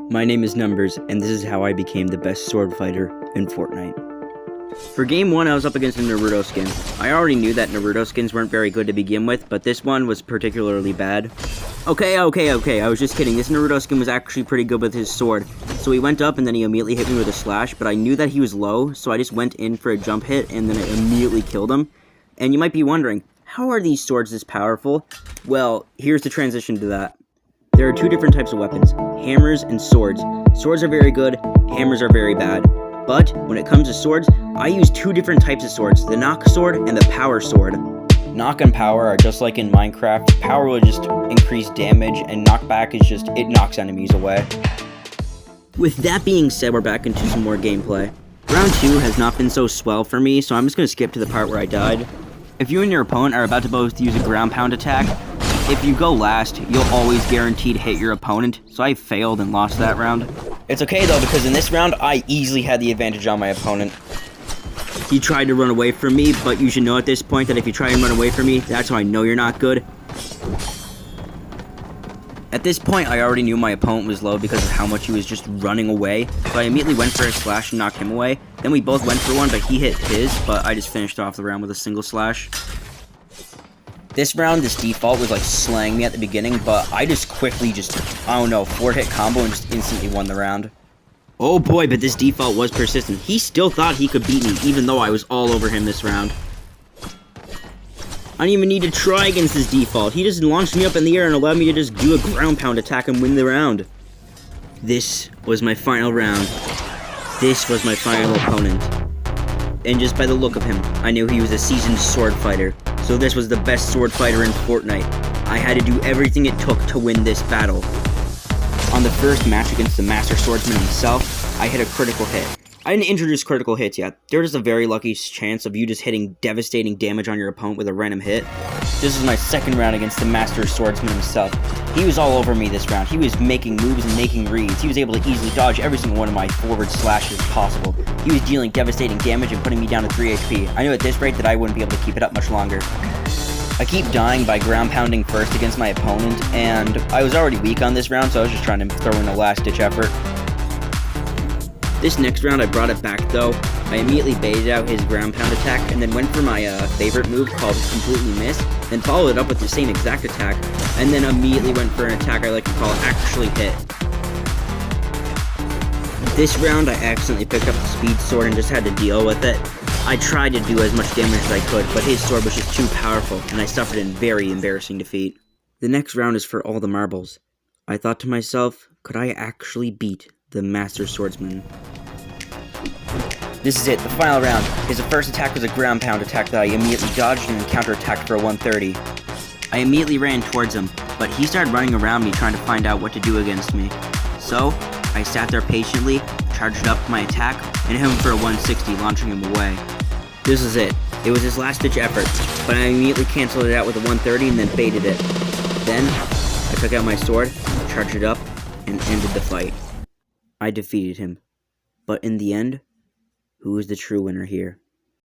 My name is Numbers, and this is how I became the best sword fighter in Fortnite. For game 1, I was up against a Naruto skin. I already knew that Naruto skins weren't very good to begin with, but this one was particularly bad. Okay, I was just kidding. This Naruto skin was actually pretty good with his sword. So he went up and then he immediately hit me with a slash, but I knew that he was low, so I just went in for a jump hit and then I immediately killed him. And you might be wondering, how are these swords this powerful? Well, here's the transition to that. There are two different types of weapons, hammers and swords. Swords are very good, hammers are very bad. But when it comes to swords, I use two different types of swords, the knock sword and the power sword. Knock and power are just like in Minecraft. Power will just increase damage, and knockback is just, it knocks enemies away. With that being said, we're back into some more gameplay. Round 2 has not been so swell for me, so I'm just going to skip to the part where I died. If you and your opponent are about to both use a ground pound attack, if you go last, you'll always guaranteed hit your opponent, so I failed and lost that round. It's okay though, because in this round, I easily had the advantage on my opponent. He tried to run away from me, but you should know at this point that if you try and run away from me, that's how I know you're not good. At this point, I already knew my opponent was low because of how much he was just running away, so I immediately went for a slash and knocked him away. Then we both went for one, but he hit his, but I just finished off the round with a single slash. This round, this default was like slaying me at the beginning, but I just quickly I don't know, 4-hit combo and just instantly won the round. Oh boy, but this default was persistent. He still thought he could beat me, even though I was all over him this round. I didn't even need to try against this default. He just launched me up in the air and allowed me to just do a ground pound attack and win the round. This was my final round. This was my final opponent. And just by the look of him, I knew he was a seasoned sword fighter. So this was the best sword fighter in Fortnite. I had to do everything it took to win this battle. On the first match against the Master Swordsman himself, I hit a critical hit. I didn't introduce critical hits yet. There's just a very lucky chance of you just hitting devastating damage on your opponent with a random hit. This was my second round against the Master Swordsman himself. He was all over me this round. He was making moves and making reads. He was able to easily dodge every single one of my forward slashes possible. He was dealing devastating damage and putting me down to 3 HP. I knew at this rate that I wouldn't be able to keep it up much longer. I keep dying by ground pounding first against my opponent, and I was already weak on this round, so I was just trying to throw in a last-ditch effort. This next round I brought it back though. I immediately baited out his ground pound attack and then went for my favorite move called Completely Miss, then followed it up with the same exact attack, and then immediately went for an attack I like to call Actually Hit. This round I accidentally picked up the speed sword and just had to deal with it. I tried to do as much damage as I could, but his sword was just too powerful, and I suffered a very embarrassing defeat. The next round is for all the marbles. I thought to myself, could I actually beat the Master Swordsman? This is it, the final round. His first attack was a ground pound attack that I immediately dodged and counterattacked for a 130. I immediately ran towards him, but he started running around me trying to find out what to do against me. So, I sat there patiently, charged up my attack, and hit him for a 160, launching him away. This is it. It was his last-ditch effort, but I immediately canceled it out with a 130 and then baited it. Then, I took out my sword, charged it up, and ended the fight. I defeated him. But in the end, who is the true winner here?